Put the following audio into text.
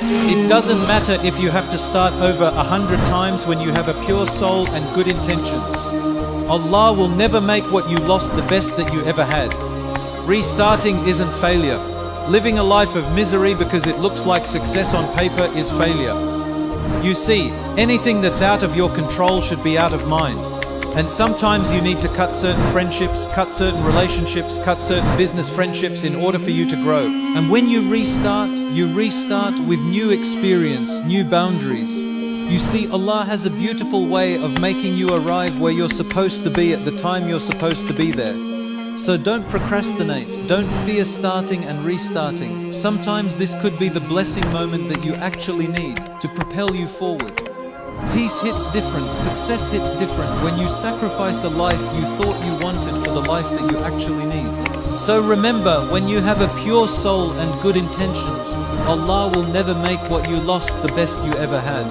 It doesn't matter if you have to start over 100 times when you have a pure soul and good intentions. Allah will never make what you lost the best that you ever had. Restarting isn't failure. Living a life of misery because it looks like success on paper is failure. You see, anything that's out of your control should be out of mind. And sometimes you need to cut certain friendships, cut certain relationships, cut certain business friendships in order for you to grow. And when you restart with new experience, new boundaries. You see, Allah has a beautiful way of making you arrive where you're supposed to be at the time you're supposed to be there. So don't procrastinate, don't fear starting and restarting. Sometimes this could be the blessing moment that you actually need to propel you forward. Peace hits different, success hits different when you sacrifice a life you thought you wanted for the life that you actually need. So remember, when you have a pure soul and good intentions, Allah will never make what you lost the best you ever had.